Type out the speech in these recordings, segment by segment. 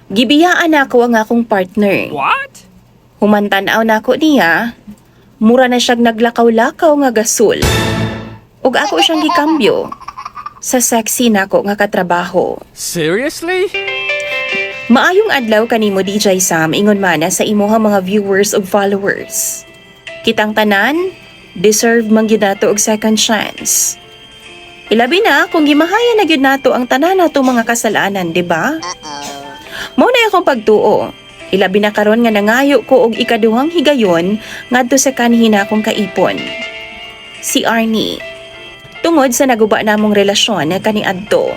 Gibiyaan ako ang akong partner. What? Humantan-aw na ako niya. Mura na siyang naglakaw-lakaw nga gasol. Ug ako siyang gikambyo sa sexy nako nga katrabaho. Seriously? Maayong adlaw kanimo DJ Sam ingon mana sa imuhang mga viewers ug followers. Kitang tanan, deserve man gyud nato og second chance. Ilabi na kung gimahaya na gyud nato ang tanan nato mga kasalanan, di ba? Mao na akong pagtuo. Ilabi na karon nga nangayo ko og ikaduhang higayon ngadto sa kanhin akong kaipon. Si Arnie. Tungod sa naguba namong relasyon na kaniadto.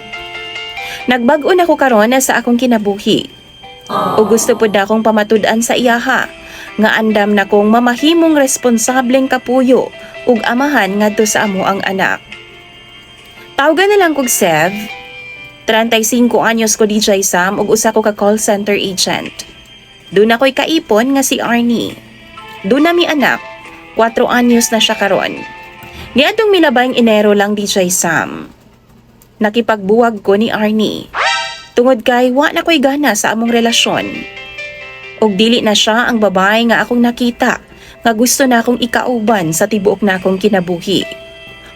Nagbag-o na ko karon sa akong kinabuhi. O gusto pud na akong pamatud-an sa iyaha nga andam na kong mamahimong responsableng kapuyo ug amahan ngadto sa amo ang anak. Tawgan na lang kog Sev. 35 anyos ko DJ Sam ug usa ko ka call center agent. Doon ako'y kaipon nga si Arnie. Doon na mi anak, 4 anyos na siya karon. Niadtong milabayng Enero lang DJ Sam. Nakipagbuwag ko ni Arnie. Tungod kay wa na ko'y gana sa among relasyon. Og dili na siya ang babae nga akong nakita nga gusto na akong ikauban sa tibuok na akong kinabuhi.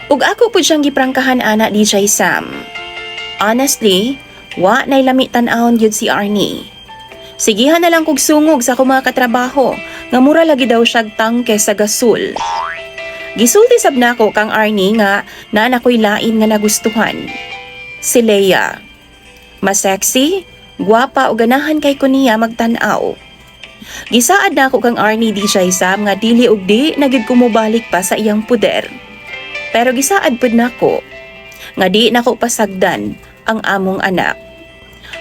Og ako pud siyang giprangkahan ana DJ Sam. Honestly, wa nay lami tan-awon gyud si Arnie. Sigihan na lang kog sungog sa akong mga katrabaho nga mura lagi daw siyag tangke sa gasol. Gisulti sab nako kang Arnie nga naa ko'y lain nga nagustuhan. Si Leia. Mas sexy, gwapa o ganahan kay ko niya magtan-aw. Gisaad nako kang Arnie DJ Sam nga dili og di nagid kumubalik pa sa iyang puder. Pero gisaad pud nako nga di nako pasagdan ang among anak.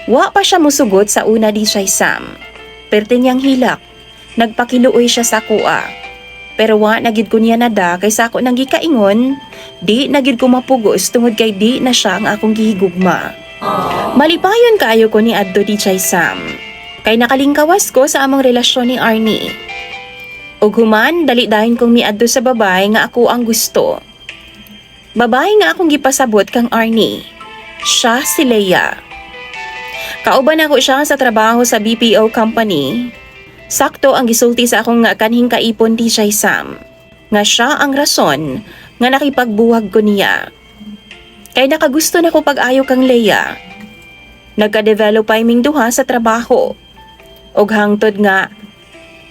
Wa pa siya musugot sa una DJ Sam. Perte niyang hilak. Nagpakiluoy siya sa kuha. Pero wa nagid ko niya nada kay sa ako nang gikaingon, di nagid ko mapugos tungod kay di na siya ang akong gihigugma. Malipayon kaayo ko ni adto DJ Sam. Kay nakalingkawas ko sa among relasyon ni Arnie. Ug human dali dayon kong miadto sa babae nga ako ang gusto. Babae nga akong gipasabot kang Arnie. Siya si Leia. Kauban ako siya sa trabaho sa BPO company. Sakto ang gisulti sa akong kanhing kaipon DJ Sam. Nga siya ang rason nga nakipagbuwag ko niya. Kay nakagusto na ko pag-ayo kang Leia. Nagka-develop ay ming duha sa trabaho. Og hangtod nga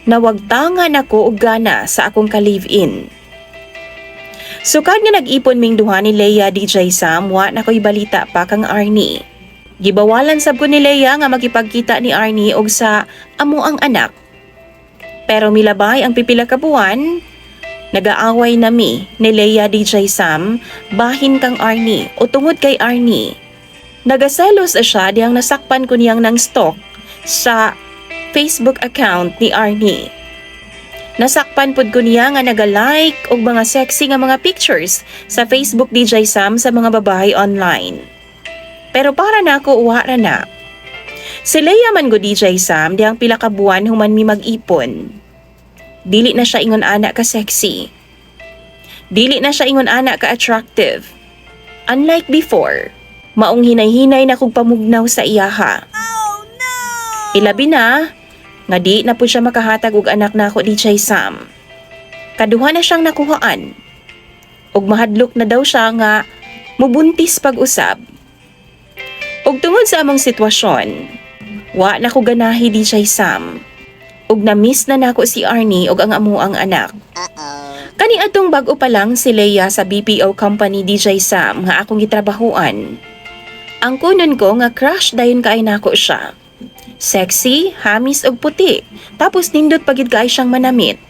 nawagtangan ako og gana sa akong ka-live-in. Sukad nga nag-ipon ming duha ni Leia DJ Sam, wa na ko'y balita pa kang Arnie. Gibawalan sab ko ni Leia nga makipagkita ni Arnie og sa amo ang anak. Pero milabay ang pipila ka buwan, nag-aaway nami ni Leia DJ Sam bahin kang Arnie o tungod kay Arnie. Nagaselos siya diyang nasakpan ko niyang ng stalk sa Facebook account ni Arnie. Nasakpan pud ko niya nga naga-like og mga sexy nga mga pictures sa Facebook DJ Sam sa mga babae online. Pero para na ako uwara na. Si Leia man go DJ Sam diyang pila ka buwan human mi mag-ipon. Dili na siya ingon anak ka sexy. Dili na siya ingon anak ka attractive. Unlike before, maong hinay-hinay na kog pamugnaw sa iyaha. Oh no! Ilabi na, nga di na po siya makahatag og anak nako DJ Sam. Kaduha na siyang nakuhaan. Og mahadlok na daw siya nga mubuntis pag-usab. Og tungod sa among sitwasyon, wa na ko ganahi DJ Sam. Og na-miss na nako si Arnie og ang amo ang anak. Kani atong bag-o pa lang si Leia sa BPO company DJ Sam nga akong gitrabahuan. Ang kunon ko nga crush dayon kay nako siya. Sexy, hamis og puti, tapos nindot pagid kay siyang manamit.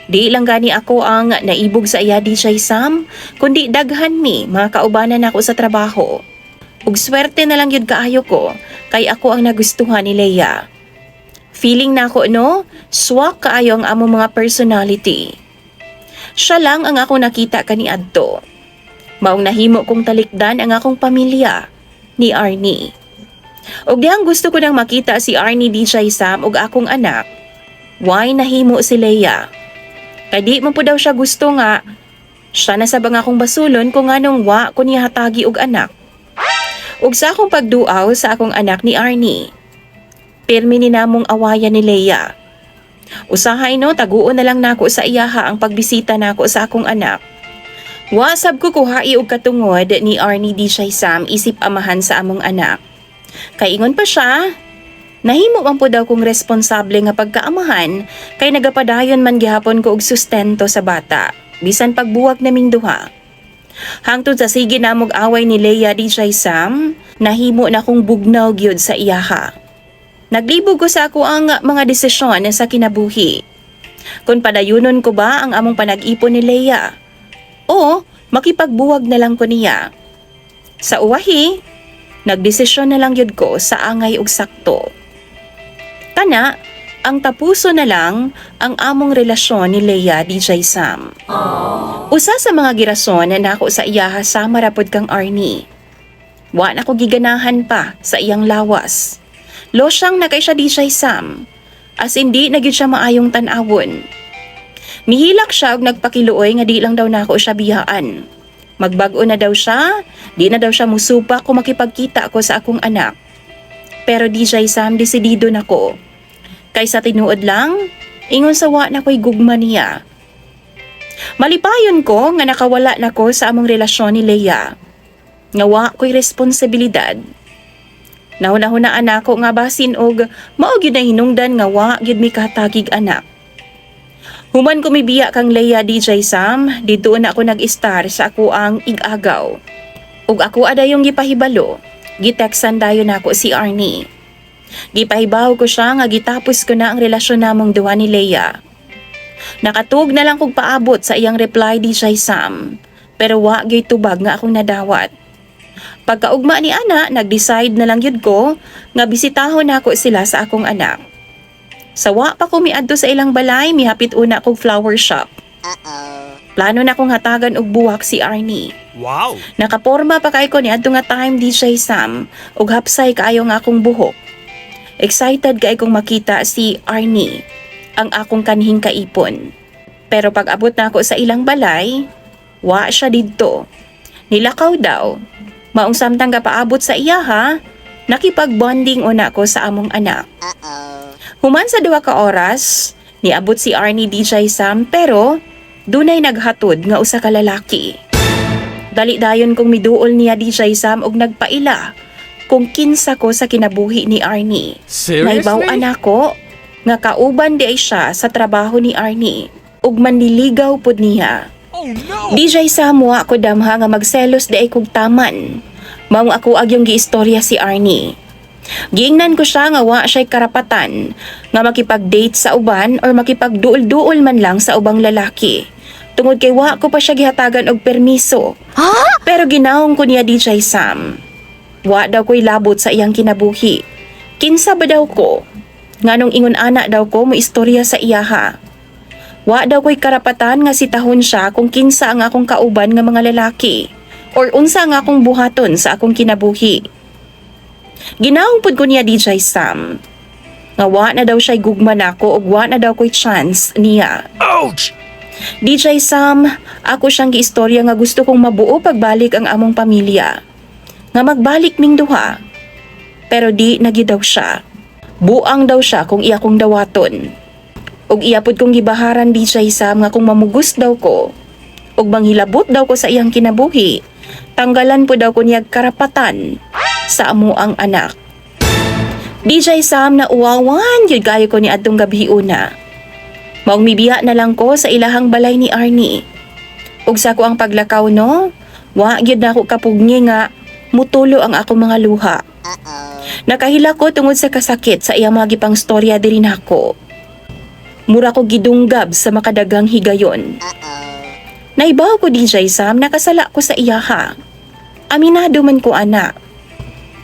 Di lang gani ako ang naibog sa iya DJ Sam, kundi daghan mi mga kaubanan nako sa trabaho. Ug swerte na lang yun kaayo ko, kay ako ang nagustuhan ni Leia. Feeling na ako no, swak kaayo ang among mga personality. Siya lang ang ako nakita kaniadto. Maong nahimo kong talikdan ang akong pamilya ni Arnie. Og dihang gusto ko nang makita si Arnie DJ Sam og akong anak, why nahimo si Leia? Kay di man po daw siya gusto nga, siya na sabang akong basulon kung anong wa ko niya hatagi og anak. Ug sa akong pagduaw sa akong anak ni Arnie. Pirmi ni namong awayan ni Leia. Usahay no, taguon na lang nako sa iyaha ang pagbisita nako sa akong anak. Wasab ko kuhai og katungod ni Arnie di siya Sam isip amahan sa among anak. Kay ingon pa siya, nahimo man po daw kong responsable nga pagkaamahan kay nagapadayon man gihapon ko og sustento sa bata, bisan pagbuwag naming duha. Hangtod sa sige namog away ni Leia di siya Sam, nahimo na kong bugnaw gyud sa iyaha. Naglibog ko sa ako ang mga desisyon sa kinabuhi. Kung padayunon ko ba ang among panag-ipon ni Leia? O makipagbuwag na lang ko niya? Sa uwahi, nagdesisyon na lang yun ko sa angay ug sakto. Kana, ang tapuso na lang ang among relasyon ni Leia DJ Sam. Usa sa mga girason na nako sa iyaha sa marapod kang Arnie. Wa na ko giganahan pa sa iyang lawas. Losyang na kay siya di siya Sam, as hindi na gyud siya maayong tan-awon. Mihilak siya og nagpakiluoy nga di lang daw nako siya biyaan. Magbag-o na daw siya, di na daw siya musupa kung makipagkita ako sa akong anak. Pero di siya Sam, desidido nako. Kaysa tinuod lang, ingon sa wa na ko'y gugma niya. Malipayon ko nga nakawala nako sa among relasyon ni Leia. Nga wa ko'y responsibilidad. Nahuna-hunaan ako nga basin og mao gyud na hinungdan nga wa gyud mi katagig anak. Human ko mibiya kang Leia DJ Sam, dito na ako nag-star sa ako ang igagaw. Ug ako adayong gipahibalo, gitextan dayon nako si Arnie. Gipahibaw ko siya nga gitapos ko na ang relasyon namong duha ni Leia. Nakatug na lang kog paabot sa iyang reply DJ Sam, pero wa gyud tubag nga akong nadawat. Pagkaugma ni ana, nag-decide na lang yun ko nga bisitahon nako sila sa akong anak. Sawa pa ko miadto sa ilang balay, mihapit una kog flower shop. Plano na kong hatagan og buwak si Arnie. Wow! Nakaporma pa kay ko ni adto nga time DJ Sam og hapsay kaayo nga akong buhok. Excited kay kong makita si Arnie, ang akong kanhing kaipon. Pero pag abot na ako sa ilang balay, wa siya didto. Nilakaw daw. Maong samtang kapaabot sa iya ha, nakipag-bonding una ko sa among anak. Human sa 2 ka oras, niabot si Arnie DJ Sam pero dunay naghatod nga usa ka lalaki. Dali dayon kong miduol niya DJ Sam og nagpaila kung kinsa ko sa kinabuhi ni Arnie. Seriously? Naibaw anako nga kauban di ay siya sa trabaho ni Arnie ug manliligaw pud niya. Oh no! DJ Sam, wa ko damha nga magselos di ay kog taman. Maong ako agyong giistorya si Arnie. Giingnan ko siya nga wa siya'y karapatan nga makipag-date sa uban or makipagduol-duol man lang sa ubang lalaki. Tungod kay wa ko pa siya gihatagan og permiso. Pero ginahong ko niya DJ Sam. Wa daw ko'y labot sa iyang kinabuhi. Kinsa ba daw ko? Nganong ingon ana daw ko mo istorya sa iyaha. Wa daw ko'y karapatan nga sitahon siya kung kinsa ang akong kauban nga mga lalaki or unsa nga akong buhaton sa akong kinabuhi. Ginahong pud ko niya DJ Sam. Nga wa na daw siya'y gugma nako ug wa na daw ko'y chance niya. Ouch! DJ Sam, ako siyang giistorya nga gusto kong mabuo pagbalik ang among pamilya. Nga magbalik ming duha. Pero di nagi daw siya. Buang daw siya kung iya kong dawaton. Ug iyapod kong gibaharan DJ Sam nga kung mamugos daw ko ug manghilabot daw ko sa iyang kinabuhi, tanggalan po daw ko niyag karapatan sa amo ang anak. DJ Sam, na uwawan yun kayo ko ni adtong gabi una. Maong mibiya na lang ko sa ilahang balay ni Arnie. Ug sa ko ang paglakaw no, wa gyud na ako kapugni nga mutulo ang akong mga luha. Nakahila ko tungod sa kasakit sa iyang mga gipang storya diri nako. Mura ko gidunggab sa makadagang higayon. Naibaw ko DJ Sam, nakasala ko sa iyaha. Aminado man ko ana.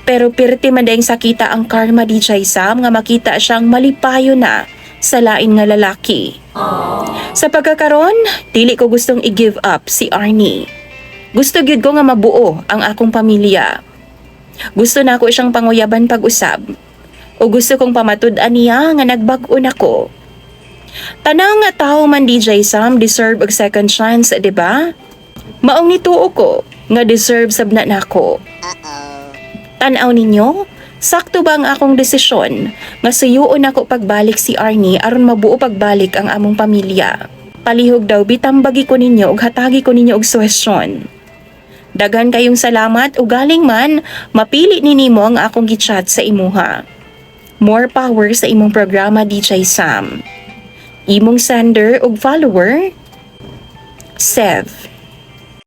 Pero pirti man dahing sakita ang karma DJ Sam nga makita siyang malipayo na sa lain nga lalaki. Sa pagkakaron, dili ko gustong i-give up si Arnie. Gusto gyud ko nga mabuo ang akong pamilya. Gusto na ako siyang panguyaban pag-usab. O gusto kong pamatud-an niya nga nagbag-o nako. Tanang nga tao man DJ Sam deserve og second chance, di ba? Maong nituo ko nga deserve sabna nako. Tanaw ninyo, Sakto ba ang akong desisyon nga suyuon ako pagbalik si Arnie aron mabuo pagbalik ang among pamilya? Palihog daw bitambagi ko ninyo ug hatagi ko ninyo og suhestyon. Daghan kayong salamat ug galing man mapili ni nimo ang akong gichat sa imuha. More power sa imong programa DJ Sam. Imong sender ug follower, Sev.